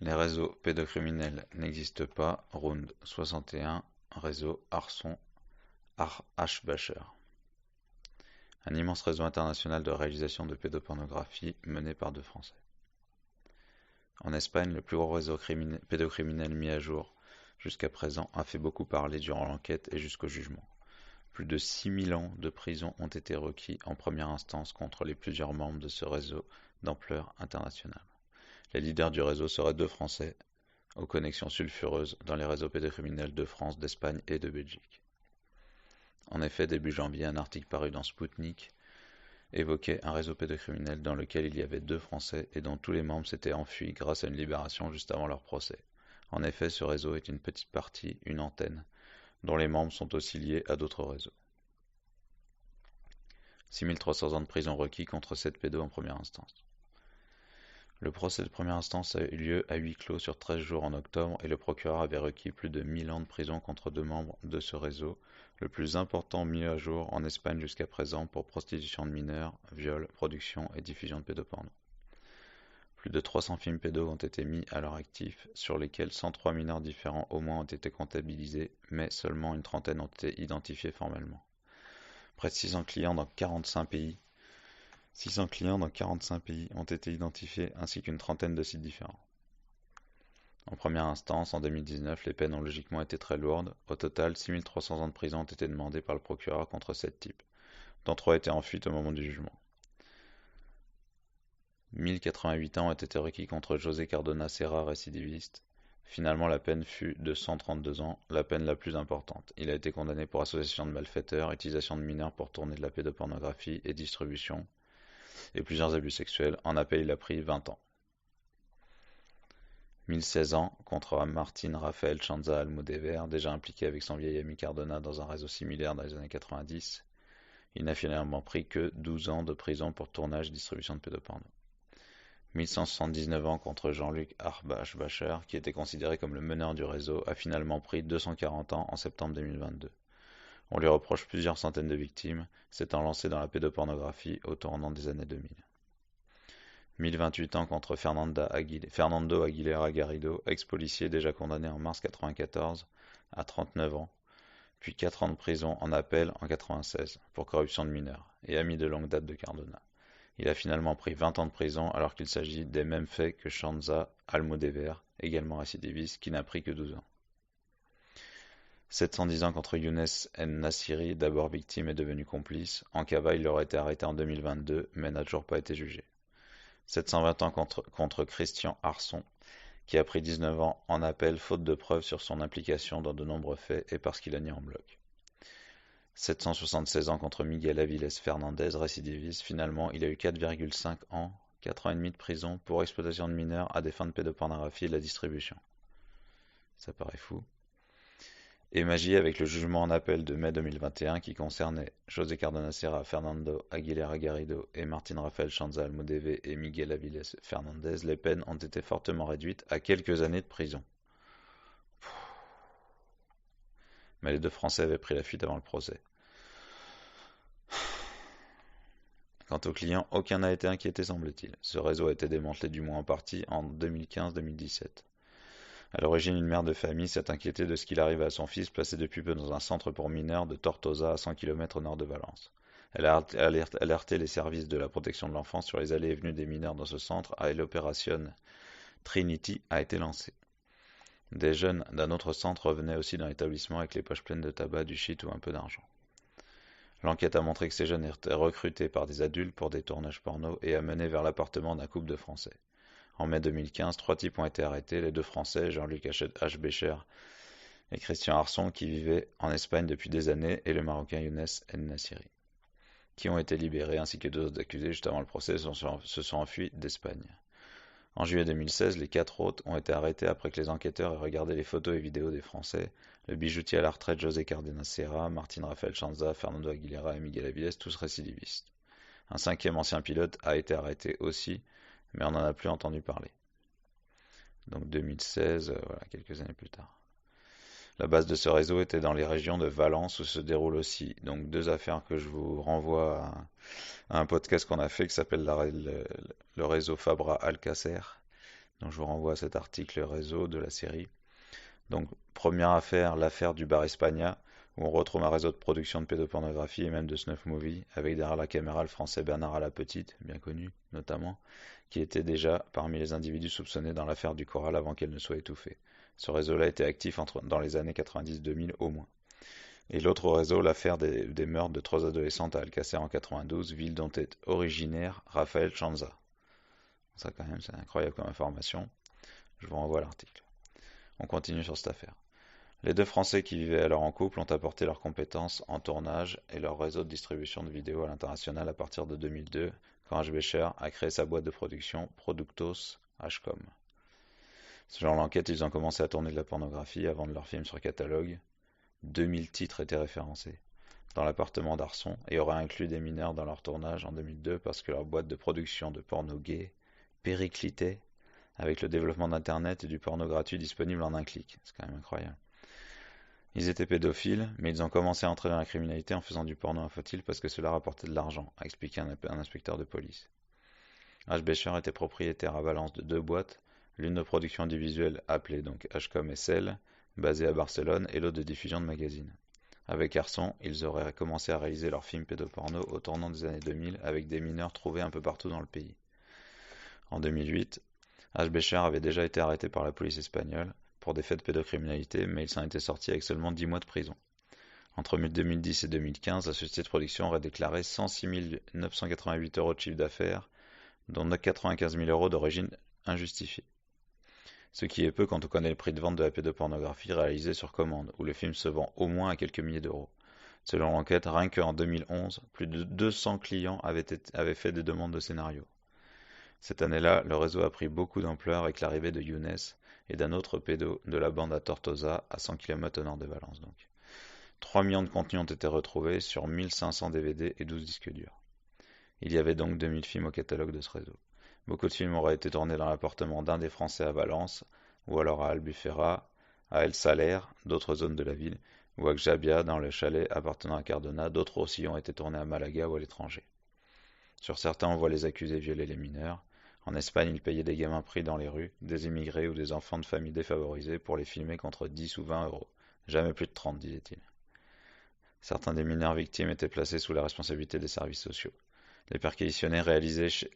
Les réseaux pédocriminels n'existent pas. Round 61. Réseau Arson H-Bacher. Un immense réseau international de réalisation de pédopornographie mené par deux Français. En Espagne, le plus gros réseau pédocriminel mis à jour jusqu'à présent a fait beaucoup parler durant l'enquête et jusqu'au jugement. Plus de 6000 ans de prison ont été requis en première instance contre les plusieurs membres de ce réseau d'ampleur internationale. Les leaders du réseau seraient deux Français, aux connexions sulfureuses dans les réseaux pédocriminels de France, d'Espagne et de Belgique. En effet, début janvier, un article paru dans Sputnik évoquait un réseau pédocriminel dans lequel il y avait deux Français et dont tous les membres s'étaient enfuis grâce à une libération juste avant leur procès. En effet, ce réseau est une petite partie, une antenne, dont les membres sont aussi liés à d'autres réseaux. 6300 ans de prison requis contre 7 pédos en première instance. Le procès de première instance a eu lieu à huis clos sur 13 jours en octobre et le procureur avait requis plus de 1000 ans de prison contre deux membres de ce réseau, le plus important mis à jour en Espagne jusqu'à présent pour prostitution de mineurs, viol, production et diffusion de pédoporno. Plus de 300 films pédos ont été mis à leur actif, sur lesquels 103 mineurs différents au moins ont été comptabilisés, mais seulement une trentaine ont été identifiés formellement. Près de 600 clients dans 45 pays 600 clients dans 45 pays ont été identifiés ainsi qu'une trentaine de sites différents. En première instance, en 2019, les peines ont logiquement été très lourdes. Au total, 6300 ans de prison ont été demandés par le procureur contre 7 types, dont 3 étaient en fuite au moment du jugement. 1088 ans ont été requis contre José Cardona Serra, récidiviste. Finalement, la peine fut de 132 ans, la peine la plus importante. Il a été condamné pour association de malfaiteurs, utilisation de mineurs pour tourner de la pédopornographie et distribution, et plusieurs abus sexuels. En appel, il a pris 20 ans. 1016 ans contre Martín Rafael Chanza Almodovar, déjà impliqué avec son vieil ami Cardona dans un réseau similaire dans les années 90. Il n'a finalement pris que 12 ans de prison pour tournage et distribution de pédoporno. 1179 ans contre Jean-Luc Arbach-Bacher, qui était considéré comme le meneur du réseau, a finalement pris 240 ans en septembre 2022. On lui reproche plusieurs centaines de victimes, s'étant lancé dans la pédopornographie au tournant des années 2000. 1028 ans contre Fernando Aguilera Garrido, ex-policier déjà condamné en mars 1994 à 39 ans, puis 4 ans de prison en appel en 1996 pour corruption de mineurs, et ami de longue date de Cardona. Il a finalement pris 20 ans de prison alors qu'il s'agit des mêmes faits que Chanza Almodovar, également récidiviste, qui n'a pris que 12 ans. 710 ans contre Younes Nassiri, d'abord victime et devenu complice. En cava, il aurait été arrêté en 2022, mais n'a toujours pas été jugé. 720 ans contre Christian Arson, qui a pris 19 ans en appel faute de preuves sur son implication dans de nombreux faits et parce qu'il a nié en bloc. 776 ans contre Miguel Aviles Fernandez, récidiviste. Finalement, il a eu 4,5 ans, 4 ans et demi de prison pour exploitation de mineurs à des fins de pédopornographie et de la distribution. Ça paraît fou. Et magie avec le jugement en appel de mai 2021 qui concernait José Cardona Serra, Fernando Aguilera Garrido et Martín Rafael Chanza Almodovar et Miguel Aviles Fernandez, les peines ont été fortement réduites à quelques années de prison. Mais les deux Français avaient pris la fuite avant le procès. Quant aux clients, aucun n'a été inquiété semble-t-il. Ce réseau a été démantelé du moins en partie en 2015-2017. À l'origine, une mère de famille s'est inquiétée de ce qu'il arrivait à son fils, placé depuis peu dans un centre pour mineurs de Tortosa, à 100 km au nord de Valence. Elle a alerté les services de la protection de l'enfance sur les allées et venues des mineurs dans ce centre et l'opération Trinity a été lancée. Des jeunes d'un autre centre revenaient aussi dans l'établissement avec les poches pleines de tabac, du shit ou un peu d'argent. L'enquête a montré que ces jeunes étaient recrutés par des adultes pour des tournages porno et amenés vers l'appartement d'un couple de Français. En mai 2015, 3 types ont été arrêtés, les deux Français, Jean-Luc H. Becher et Christian Arson, qui vivaient en Espagne depuis des années, et le Marocain Younes Nassiri, qui ont été libérés, ainsi que deux autres accusés juste avant le procès se sont enfuis d'Espagne. En juillet 2016, les 4 autres ont été arrêtés après que les enquêteurs aient regardé les photos et vidéos des Français, le bijoutier à la retraite José Cardona Serra, Martín Rafael Chanza, Fernando Aguilera et Miguel Aviles, tous récidivistes. Un 5e ancien pilote a été arrêté aussi, mais on n'en a plus entendu parler. Donc 2016, voilà, quelques années plus tard. La base de ce réseau était dans les régions de Valence où se déroule aussi. Donc 2 affaires que je vous renvoie à un podcast qu'on a fait qui s'appelle le réseau Fabra Alcacer. Donc je vous renvoie à cet article réseau de la série. Donc première affaire, l'affaire du bar Espagna, où on retrouve un réseau de production de pédopornographie et même de snuff movie, avec derrière la caméra le français Bernard Alapetite, bien connu notamment, qui était déjà parmi les individus soupçonnés dans l'affaire du Coral avant qu'elle ne soit étouffée. Ce réseau-là était actif dans les années 90-2000 au moins. Et l'autre réseau, l'affaire des meurtres de 3 adolescentes à Alcacer en 92, ville dont est originaire Rafael Chanza. Ça quand même, c'est incroyable comme information. Je vous renvoie à l'article. On continue sur cette affaire. Les deux Français qui vivaient alors en couple ont apporté leurs compétences en tournage et leur réseau de distribution de vidéos à l'international à partir de 2002, quand H. Becher a créé sa boîte de production Productos HCOM. Selon l'enquête, ils ont commencé à tourner de la pornographie avant de leur film sur catalogue. 2000 titres étaient référencés dans l'appartement d'Arson et auraient inclus des mineurs dans leur tournage en 2002 parce que leur boîte de production de porno gay périclitait avec le développement d'Internet et du porno gratuit disponible en un clic. C'est quand même incroyable. Ils étaient pédophiles, mais ils ont commencé à entrer dans la criminalité en faisant du porno infantile parce que cela rapportait de l'argent, a expliqué un inspecteur de police. H. Becher était propriétaire à Valence de 2 boîtes, l'une de production audiovisuelle appelée donc HCOM SL, basée à Barcelone, et l'autre de diffusion de magazines. Avec Arson, ils auraient commencé à réaliser leurs films pédoporno au tournant des années 2000 avec des mineurs trouvés un peu partout dans le pays. En 2008, H. Becher avait déjà été arrêté par la police espagnole pour des faits de pédocriminalité, mais il s'en était sorti avec seulement 10 mois de prison. Entre 2010 et 2015, la société de production aurait déclaré 106 988 € de chiffre d'affaires, dont 95 000 € d'origine injustifiée. Ce qui est peu quand on connaît le prix de vente de la pédopornographie réalisée sur commande, où le film se vend au moins à quelques milliers d'euros. Selon l'enquête, rien qu'en 2011, plus de 200 clients avaient fait des demandes de scénario. Cette année-là, le réseau a pris beaucoup d'ampleur avec l'arrivée de Younes et d'un autre pédo de la bande à Tortosa, à 100 km au nord de Valence donc. 3 millions de contenus ont été retrouvés sur 1500 DVD et 12 disques durs. Il y avait donc 2000 films au catalogue de ce réseau. Beaucoup de films auraient été tournés dans l'appartement d'un des Français à Valence, ou alors à Albufera, à El Saler, d'autres zones de la ville, ou à Xabia, dans le chalet appartenant à Cardona. D'autres aussi ont été tournés à Malaga ou à l'étranger. Sur certains, on voit les accusés violer les mineurs. En Espagne, ils payaient des gamins pris dans les rues, des immigrés ou des enfants de familles défavorisées pour les filmer contre 10 ou 20 euros. Jamais plus de 30, disait-il. Certains des mineurs victimes étaient placés sous la responsabilité des services sociaux. Les perquisitions réalisées chez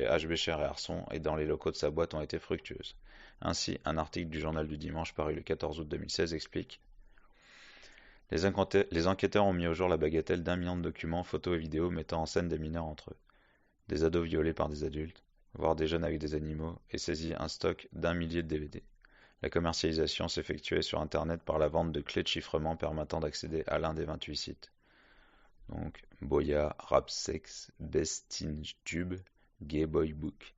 H. Becher et Arson et dans les locaux de sa boîte ont été fructueuses. Ainsi, un article du journal du dimanche paru le 14 août 2016 explique: les enquêteurs ont mis au jour la bagatelle d'1 million de documents, photos et vidéos mettant en scène des mineurs entre eux, des ados violés par des adultes, voire des jeunes avec des animaux, et saisi un stock d'1 millier de DVD. La commercialisation s'effectuait sur Internet par la vente de clés de chiffrement permettant d'accéder à l'un des 28 sites. Donc, Boya, Rapsex, BestinTube, Gayboybook,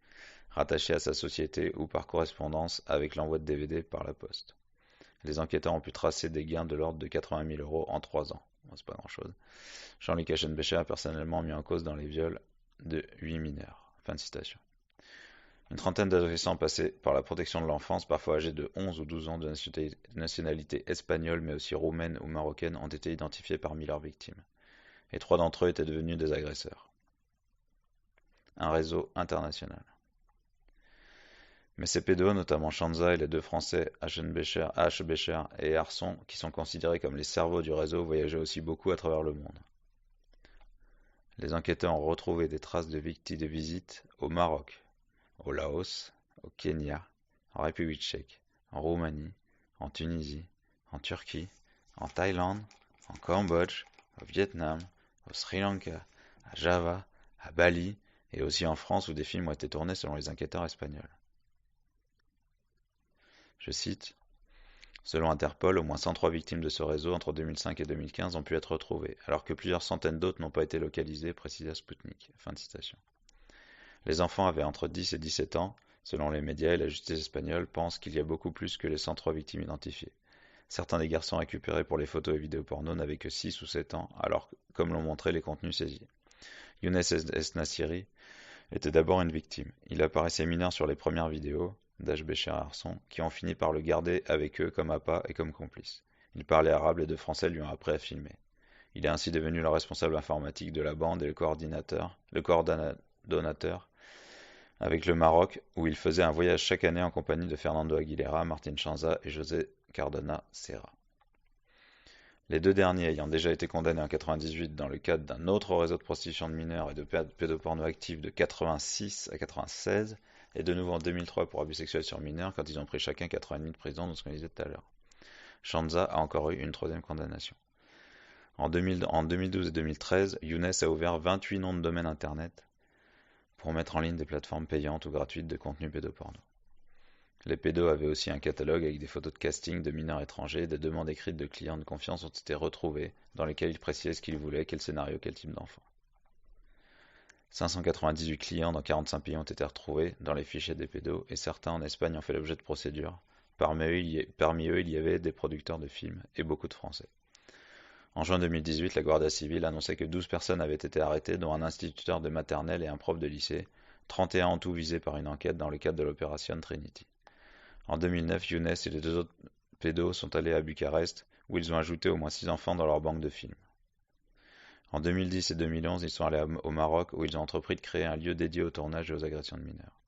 rattaché à sa société ou par correspondance avec l'envoi de DVD par la poste. Les enquêteurs ont pu tracer des gains de l'ordre de 80 000 € en 3 ans. Bon, c'est pas grand-chose. Jean-Luc Aschenbecher a personnellement mis en cause dans les viols de 8 mineurs. Fin de citation. Une trentaine d'adolescents passés par la protection de l'enfance, parfois âgés de 11 ou 12 ans de nationalité espagnole mais aussi roumaine ou marocaine, ont été identifiés parmi leurs victimes. Et 3 d'entre eux étaient devenus des agresseurs. Un réseau international. Mais ces pédos, notamment Chanza et les deux Français H. Becher et Arson, qui sont considérés comme les cerveaux du réseau, voyageaient aussi beaucoup à travers le monde. Les enquêteurs ont retrouvé des traces de visites au Maroc, au Laos, au Kenya, en République tchèque, en Roumanie, en Tunisie, en Turquie, en Thaïlande, en Cambodge, au Vietnam, au Sri Lanka, à Java, à Bali, et aussi en France où des films ont été tournés selon les enquêteurs espagnols. Je cite: selon Interpol, au moins 103 victimes de ce réseau entre 2005 et 2015 ont pu être retrouvées, alors que plusieurs centaines d'autres n'ont pas été localisées, précisa Sputnik. Fin de citation. Les enfants avaient entre 10 et 17 ans. Selon les médias et la justice espagnole pense qu'il y a beaucoup plus que les 103 victimes identifiées. Certains des garçons récupérés pour les photos et vidéos porno n'avaient que 6 ou 7 ans, alors comme l'ont montré les contenus saisis. Younes Es Nassiri était d'abord une victime. Il apparaissait mineur sur les premières vidéos d'H. Becher et Arson, qui ont fini par le garder avec eux comme appât et comme complice. Il parlait arabe, les deux Français lui ont appris à filmer. Il est ainsi devenu le responsable informatique de la bande et le coordonnateur avec le Maroc, où il faisait un voyage chaque année en compagnie de Fernando Aguilera, Martin Chanza et José Cardona Serra. Les deux derniers ayant déjà été condamnés en 1998 dans le cadre d'un autre réseau de prostitution de mineurs et de pédoporno actifs de 86 à 96, et de nouveau en 2003 pour abus sexuels sur mineurs quand ils ont pris chacun 4 ans et demi de prison, dans ce qu'on disait tout à l'heure. Chanza a encore eu une troisième condamnation. En 2012 et 2013, Younes a ouvert 28 noms de domaine internet pour mettre en ligne des plateformes payantes ou gratuites de contenu pédoporno. Les pédos avaient aussi un catalogue avec des photos de casting de mineurs étrangers, des demandes écrites de clients de confiance ont été retrouvées, dans lesquelles ils précisaient ce qu'ils voulaient, quel scénario, quel type d'enfant. 598 clients dans 45 pays ont été retrouvés dans les fichiers des pédos, et certains en Espagne ont fait l'objet de procédures. Parmi eux, il y avait des producteurs de films et beaucoup de Français. En juin 2018, la Guardia Civile annonçait que 12 personnes avaient été arrêtées, dont un instituteur de maternelle et un prof de lycée, 31 en tout visés par une enquête dans le cadre de l'opération Trinity. En 2009, Younes et les deux autres pédos sont allés à Bucarest, où ils ont ajouté au moins 6 enfants dans leur banque de films. En 2010 et 2011, ils sont allés au Maroc, où ils ont entrepris de créer un lieu dédié au tournage et aux agressions de mineurs.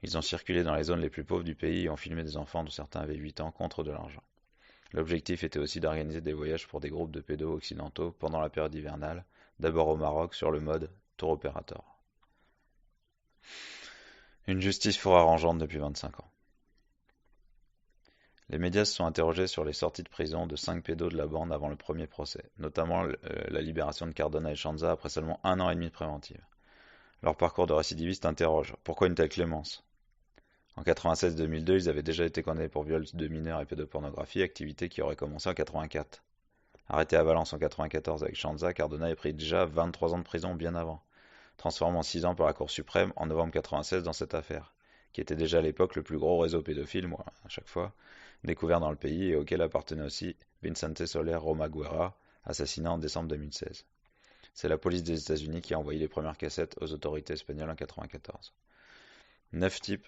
Ils ont circulé dans les zones les plus pauvres du pays et ont filmé des enfants dont certains avaient 8 ans contre de l'argent. L'objectif était aussi d'organiser des voyages pour des groupes de pédos occidentaux pendant la période hivernale, d'abord au Maroc sur le mode tour opérateur. Une justice fort arrangeante depuis 25 ans. Les médias se sont interrogés sur les sorties de prison de 5 pédos de la bande avant le premier procès, notamment la libération de Cardona et Chanza après seulement 1 an et demi de préventive. Leur parcours de récidiviste interroge. Pourquoi une telle clémence? En 96-2002, ils avaient déjà été condamnés pour viol de mineurs et pédopornographie, activité qui aurait commencé en 84. Arrêté à Valence en 94 avec Chanza, Cardona est pris déjà 23 ans de prison bien avant, transformé en 6 ans par la Cour suprême en novembre 96 dans cette affaire, qui était déjà à l'époque le plus gros réseau pédophile, moi, à chaque fois, découvert dans le pays et auquel appartenait aussi Vicente Soler Romaguera, assassiné en décembre 2016. C'est la police des États-Unis qui a envoyé les premières cassettes aux autorités espagnoles en 94. 9 types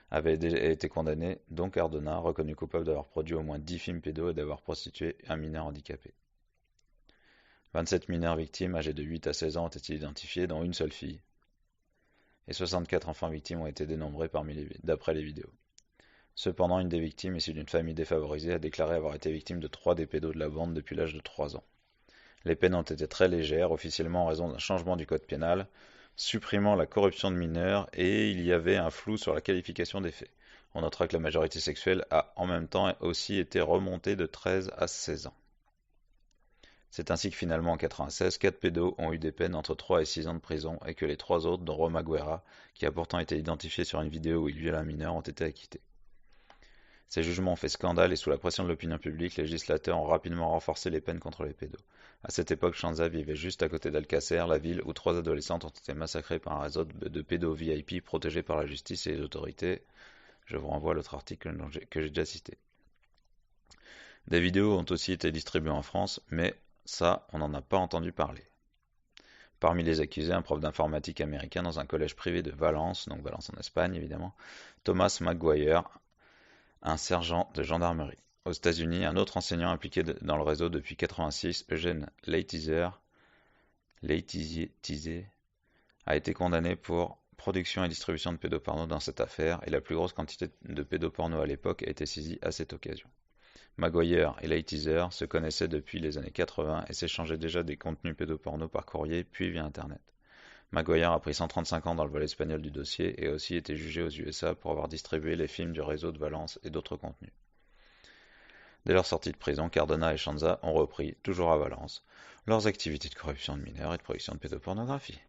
avaient été condamnés, dont Cardona, reconnu coupable d'avoir produit au moins 10 films pédos et d'avoir prostitué un mineur handicapé. 27 mineurs victimes âgés de 8 à 16 ans ont été identifiés, dont une seule fille. Et 64 enfants victimes ont été dénombrés d'après les vidéos. Cependant, une des victimes, issue d'une famille défavorisée, a déclaré avoir été victime de 3 des pédos de la bande depuis l'âge de 3 ans. Les peines ont été très légères, officiellement en raison d'un changement du code pénal, supprimant la corruption de mineurs, et il y avait un flou sur la qualification des faits. On notera que la majorité sexuelle a en même temps aussi été remontée de 13 à 16 ans. C'est ainsi que finalement en 1996, 4 pédos ont eu des peines entre 3 et 6 ans de prison et que les 3 autres, dont Roma Guerra, qui a pourtant été identifié sur une vidéo où il viole un mineur, ont été acquittés. Ces jugements ont fait scandale et sous la pression de l'opinion publique, les législateurs ont rapidement renforcé les peines contre les pédos. À cette époque, Chanza vivait juste à côté d'Alcacer, la ville où 3 adolescentes ont été massacrées par un réseau de pédos VIP protégés par la justice et les autorités. Je vous renvoie à l'autre article que j'ai déjà cité. Des vidéos ont aussi été distribuées en France, mais ça, on n'en a pas entendu parler. Parmi les accusés, un prof d'informatique américain dans un collège privé de Valence, donc Valence en Espagne évidemment, Thomas McGuire, un sergent de gendarmerie. Aux États-Unis, un autre enseignant impliqué dans le réseau depuis 1986, Eugene Leitizer, a été condamné pour production et distribution de pédoporno dans cette affaire, et la plus grosse quantité de pédoporno à l'époque a été saisie à cette occasion. Maguire et Leitizer se connaissaient depuis les années 80 et s'échangeaient déjà des contenus pédoporno par courrier puis via Internet. Maguire a pris 135 ans dans le volet espagnol du dossier et a aussi été jugé aux USA pour avoir distribué les films du réseau de Valence et d'autres contenus. Dès leur sortie de prison, Cardona et Chanza ont repris, toujours à Valence, leurs activités de corruption de mineurs et de production de pédopornographie.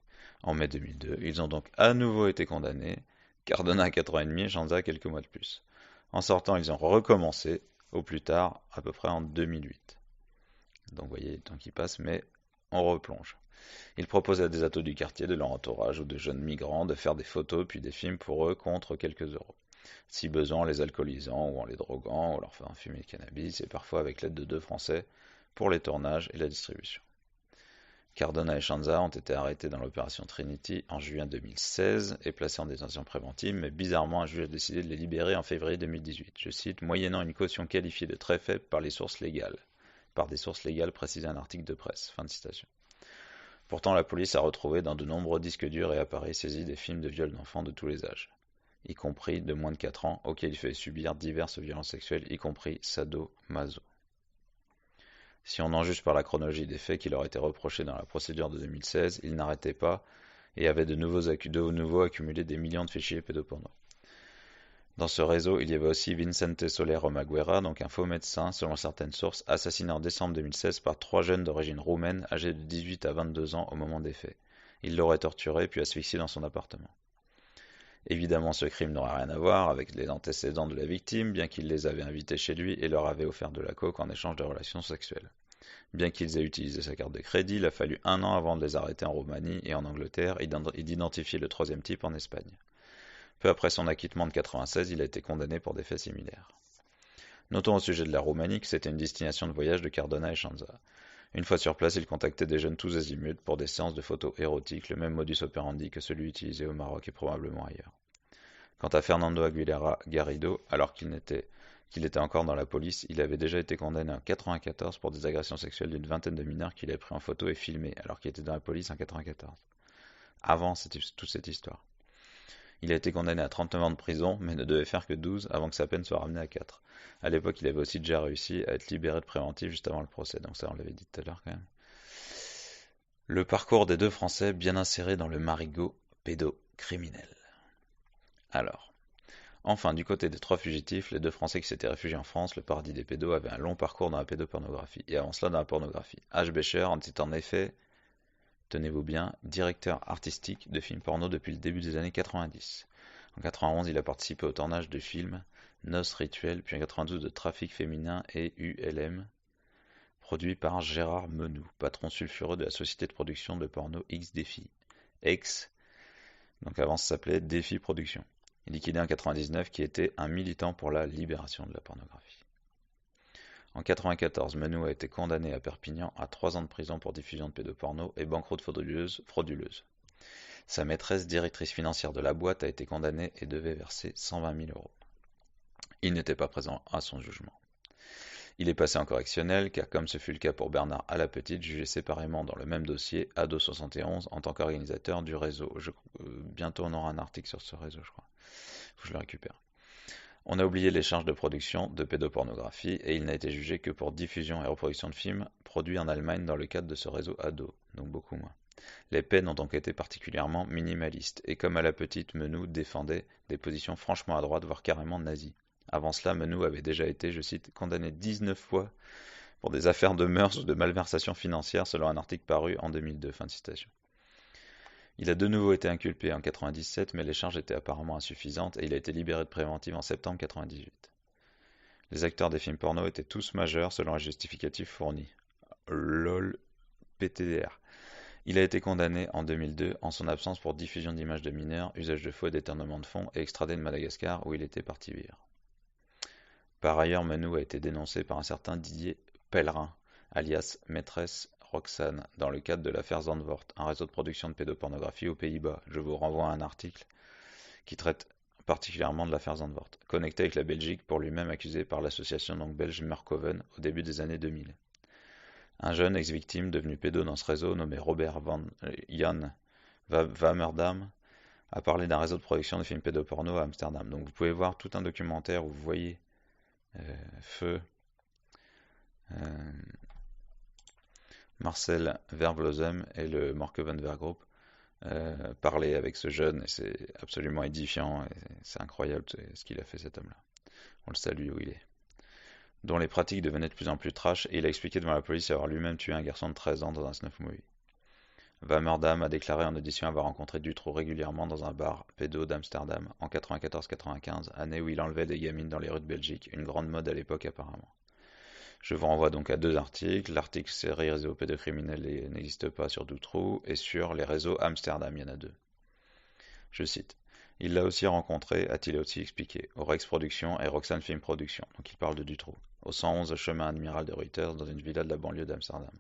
En mai 2002, ils ont donc à nouveau été condamnés, Cardona à 4 ans et demi et Chanza quelques mois de plus. En sortant, ils ont recommencé, au plus tard, à peu près en 2008. Donc vous voyez le temps qui passe, mais on replonge. Ils proposent à des ados du quartier, de leur entourage ou de jeunes migrants de faire des photos puis des films pour eux contre quelques euros. Si besoin, en les alcoolisant ou en les droguant ou leur faisant fumer le cannabis et parfois avec l'aide de 2 Français pour les tournages et la distribution. Cardona et Chanza ont été arrêtés dans l'opération Trinity en juin 2016 et placés en détention préventive, mais bizarrement un juge a décidé de les libérer en février 2018. Je cite, moyennant une caution qualifiée de très faible par des sources légales, précisait un article de presse. Fin de citation. Pourtant, la police a retrouvé dans de nombreux disques durs et appareils saisis des films de viol d'enfants de tous les âges, y compris de moins de 4 ans, auxquels il fait subir diverses violences sexuelles, y compris sado-maso. Si on en juge par la chronologie des faits qui leur étaient reprochés dans la procédure de 2016, il n'arrêtait pas et avait de nouveau accumulé des millions de fichiers pédoporno. Dans ce réseau, il y avait aussi Vicente Soler Romaguera, donc un faux médecin, selon certaines sources, assassiné en décembre 2016 par 3 jeunes d'origine roumaine âgés de 18 à 22 ans au moment des faits. Il l'aurait torturé puis asphyxié dans son appartement. Évidemment, ce crime n'aurait rien à voir avec les antécédents de la victime, bien qu'il les avait invités chez lui et leur avait offert de la coke en échange de relations sexuelles. Bien qu'ils aient utilisé sa carte de crédit, il a fallu 1 an avant de les arrêter en Roumanie et en Angleterre et d'identifier le troisième type en Espagne. Peu après son acquittement de 96, il a été condamné pour des faits similaires. Notons au sujet de la Roumanie que c'était une destination de voyage de Cardona et Chanza. Une fois sur place, il contactait des jeunes tous azimuts pour des séances de photos érotiques, le même modus operandi que celui utilisé au Maroc et probablement ailleurs. Quant à Fernando Aguilera Garrido, alors qu'il était encore dans la police, il avait déjà été condamné en 94 pour des agressions sexuelles d'une vingtaine de mineurs qu'il avait pris en photo et filmé, alors qu'il était dans la police en 94. Avant toute cette histoire. Il a été condamné à 39 ans de prison, mais ne devait faire que 12 avant que sa peine soit ramenée à 4. À l'époque, il avait aussi déjà réussi à être libéré de préventif juste avant le procès, donc ça on l'avait dit tout à l'heure quand même. Le parcours des deux Français bien inséré dans le marigot pédocriminel. Alors, enfin, du côté des 3 fugitifs, les 2 Français qui s'étaient réfugiés en France, le paradis des pédos, avaient un long parcours dans la pédopornographie, et avant cela dans la pornographie. H. Becher en était en effet, tenez-vous bien, directeur artistique de films porno depuis le début des années 90. En 91, il a participé au tournage de films Noces Rituelles, puis en 92 de Trafic Féminin et ULM, produit par Gérard Menou, patron sulfureux de la société de production de porno X-Défi. Donc avant ça s'appelait Défi Production. Liquidé en 99, qui était un militant pour la libération de la pornographie. En 94, Menou a été condamné à Perpignan à 3 ans de prison pour diffusion de pédoporno et banqueroute frauduleuse. Sa maîtresse, directrice financière de la boîte, a été condamnée et devait verser 120 000 euros. Il n'était pas présent à son jugement. Il est passé en correctionnel, car comme ce fut le cas pour Bernard Alapetite, jugé séparément dans le même dossier, Ado 71, en tant qu'organisateur du réseau. Bientôt on aura un article sur ce réseau, je crois. Faut que je le récupère. On a oublié les charges de production de pédopornographie et il n'a été jugé que pour diffusion et reproduction de films produits en Allemagne dans le cadre de ce réseau ado, donc beaucoup moins. Les peines ont donc été particulièrement minimalistes et comme à la petite, Menou défendait des positions franchement à droite, voire carrément nazies. Avant cela, Menou avait déjà été, je cite, condamné 19 fois pour des affaires de mœurs ou de malversation financière selon un article paru en 2002. Fin de citation. Il a de nouveau été inculpé en 97, mais les charges étaient apparemment insuffisantes et il a été libéré de préventive en septembre 98. Les acteurs des films porno étaient tous majeurs selon les justificatifs fournis. LOL PTDR. Il a été condamné en 2002 en son absence pour diffusion d'images de mineurs, usage de faux et détournement de fonds et extradé de Madagascar où il était parti vivre. Par ailleurs, Menou a été dénoncé par un certain Didier Pellerin, alias Maîtresse Roxane, dans le cadre de l'affaire Zandvoort, un réseau de production de pédopornographie aux Pays-Bas. Je vous renvoie à un article qui traite particulièrement de l'affaire Zandvoort, connecté avec la Belgique pour lui-même accusé par l'association donc belge Murkoven au début des années 2000. Un jeune ex-victime devenu pédo dans ce réseau nommé Robert Jan Wammerdam a parlé d'un réseau de production de films pédoporno à Amsterdam. Donc vous pouvez voir tout un documentaire où vous voyez Feu Marcel Vervloesem et le Morkeven Vergroup parler avec ce jeune, et c'est absolument édifiant, et c'est incroyable ce qu'il a fait cet homme-là. On le salue où il est. Dont les pratiques devenaient de plus en plus trash, et il a expliqué devant la police avoir lui-même tué un garçon de 13 ans dans un snuff movie. Wammerdam a déclaré en audition avoir rencontré Dutroux régulièrement dans un bar pédo d'Amsterdam en 94-95, année où il enlevait des gamines dans les rues de Belgique, une grande mode à l'époque apparemment. Je vous renvoie donc à 2 articles. L'article série réseau pédocriminel n'existe pas sur Dutroux et sur les réseaux Amsterdam, il y en a 2. Je cite. Il l'a aussi rencontré, a-t-il aussi expliqué, au Rex Productions et Roxane Film Productions, donc il parle de Dutroux, au 111 chemin Admiral de Reuters dans une villa de la banlieue d'Amsterdam,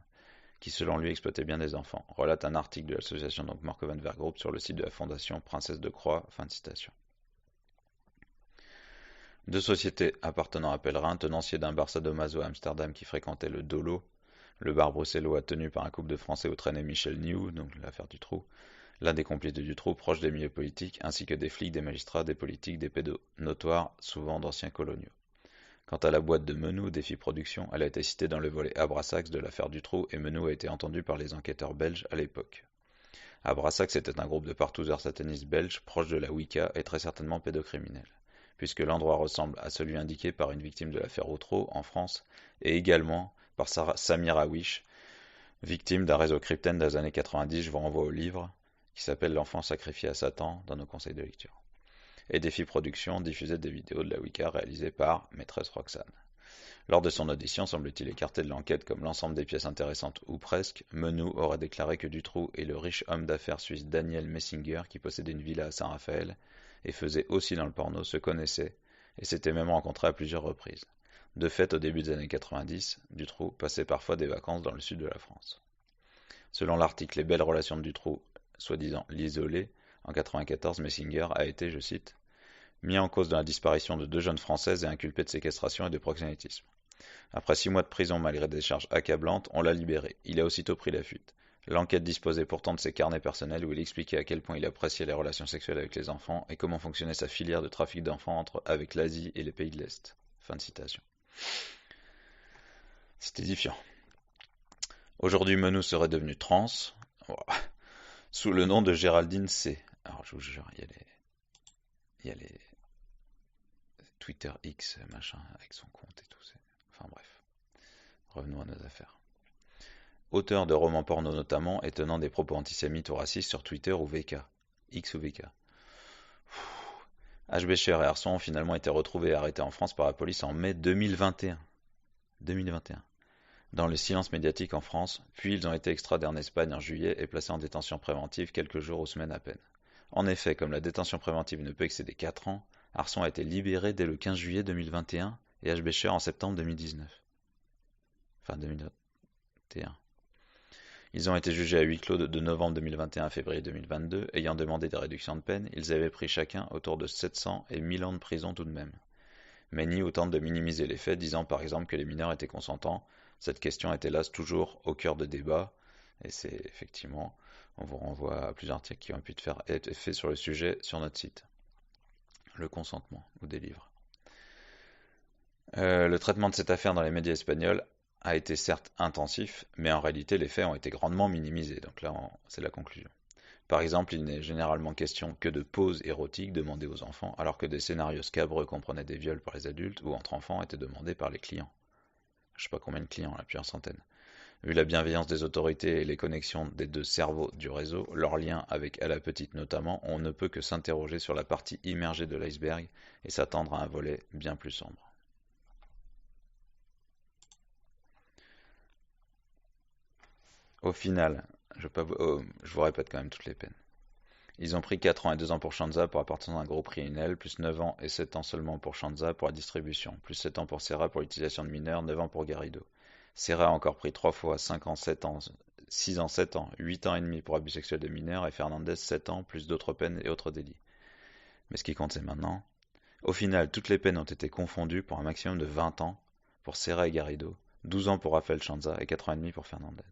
qui selon lui exploitait bien des enfants, relate un article de l'association donc Morkeven Vergroup sur le site de la fondation Princesse de Croix, fin de citation. 2 sociétés appartenant à Pellerin, tenancier d'un bar sadomaso à Amsterdam qui fréquentait le Dolo, le bar bruxellois tenu par un couple de Français où traînait Michel Niou, donc l'affaire Dutroux, l'un des complices de Dutroux proche des milieux politiques, ainsi que des flics, des magistrats, des politiques, des pédos notoires, souvent d'anciens coloniaux. Quant à la boîte de Menou, Défi Productions, elle a été citée dans le volet Abrasax de l'affaire Dutroux et Menou a été entendu par les enquêteurs belges à l'époque. Abrasax était un groupe de partouzeurs satanistes belges proche de la Wicca et très certainement pédocriminel, puisque l'endroit ressemble à celui indiqué par une victime de l'affaire Outreau en France et également par Samir Awish, victime d'un réseau cryptène des années 90. Je vous renvoie au livre qui s'appelle L'enfant sacrifié à Satan dans nos conseils de lecture. Et Défi Productions diffusait des vidéos de la Wicca réalisées par Maîtresse Roxane. Lors de son audition, semble-t-il écarté de l'enquête comme l'ensemble des pièces intéressantes ou presque, Menou aurait déclaré que Dutroux et le riche homme d'affaires suisse Daniel Messinger, qui possédait une villa à Saint-Raphaël et faisait aussi dans le porno, se connaissaient et s'étaient même rencontrés à plusieurs reprises. De fait, au début des années 90, Dutroux passait parfois des vacances dans le sud de la France. Selon l'article Les belles relations de Dutroux, soi-disant l'isolé, en 1994, Messinger a été, je cite, mis en cause dans la disparition de 2 jeunes Françaises et inculpé de séquestration et de proxénétisme. Après 6 mois de prison malgré des charges accablantes, on l'a libéré. Il a aussitôt pris la fuite. L'enquête disposait pourtant de ses carnets personnels où il expliquait à quel point il appréciait les relations sexuelles avec les enfants et comment fonctionnait sa filière de trafic d'enfants avec l'Asie et les pays de l'Est. Fin de citation. C'est édifiant. Aujourd'hui, Menou serait devenu trans, sous le nom de Géraldine C. Alors je vous jure, il y a les Twitter X, machin, avec son compte et tout. Enfin bref, revenons à nos affaires. Auteur de romans porno notamment, et tenant des propos antisémites ou racistes sur Twitter ou VK. X ou VK. H. Becher et Arson ont finalement été retrouvés et arrêtés en France par la police en mai 2021. Dans le silence médiatique en France, puis ils ont été extradés en Espagne en juillet et placés en détention préventive quelques jours ou semaines à peine. En effet, comme la détention préventive ne peut excéder 4 ans, Arson a été libéré dès le 15 juillet 2021 et H. Becher en septembre 2019. Enfin 2021. Ils ont été jugés à huis clos de novembre 2021 à février 2022, ayant demandé des réductions de peine, ils avaient pris chacun autour de 700 et 1000 ans de prison tout de même. Meny tente de minimiser les faits, disant par exemple que les mineurs étaient consentants. Cette question est hélas toujours au cœur de débats, et c'est effectivement, on vous renvoie à plusieurs articles qui ont pu être faits sur le sujet sur notre site. Le consentement, ou des livres. Le traitement de cette affaire dans les médias espagnols a été certes intensif, mais en réalité les faits ont été grandement minimisés, donc là c'est la conclusion. Par exemple, il n'est généralement question que de poses érotiques demandées aux enfants, alors que des scénarios scabreux comprenaient des viols par les adultes ou entre enfants étaient demandés par les clients. Je sais pas combien de clients, là, plusieurs centaines. Vu la bienveillance des autorités et les connexions des 2 cerveaux du réseau, leur lien avec À la Petite notamment, on ne peut que s'interroger sur la partie immergée de l'iceberg et s'attendre à un volet bien plus sombre. Au final, je vous répète quand même toutes les peines. Ils ont pris 4 ans et 2 ans pour Shanza pour appartenir à un groupe criminel, plus 9 ans et 7 ans seulement pour Shanza pour la distribution, plus 7 ans pour Serra pour l'utilisation de mineurs, 9 ans pour Garrido. Serra a encore pris 3 fois 5 ans, 7 ans, 6 ans, 7 ans, 8 ans et demi pour abus sexuel de mineurs et Fernandez 7 ans, plus d'autres peines et autres délits. Mais ce qui compte c'est maintenant. Au final, toutes les peines ont été confondues pour un maximum de 20 ans pour Serra et Garrido, 12 ans pour Rafael Shanza et 4 ans et demi pour Fernandez.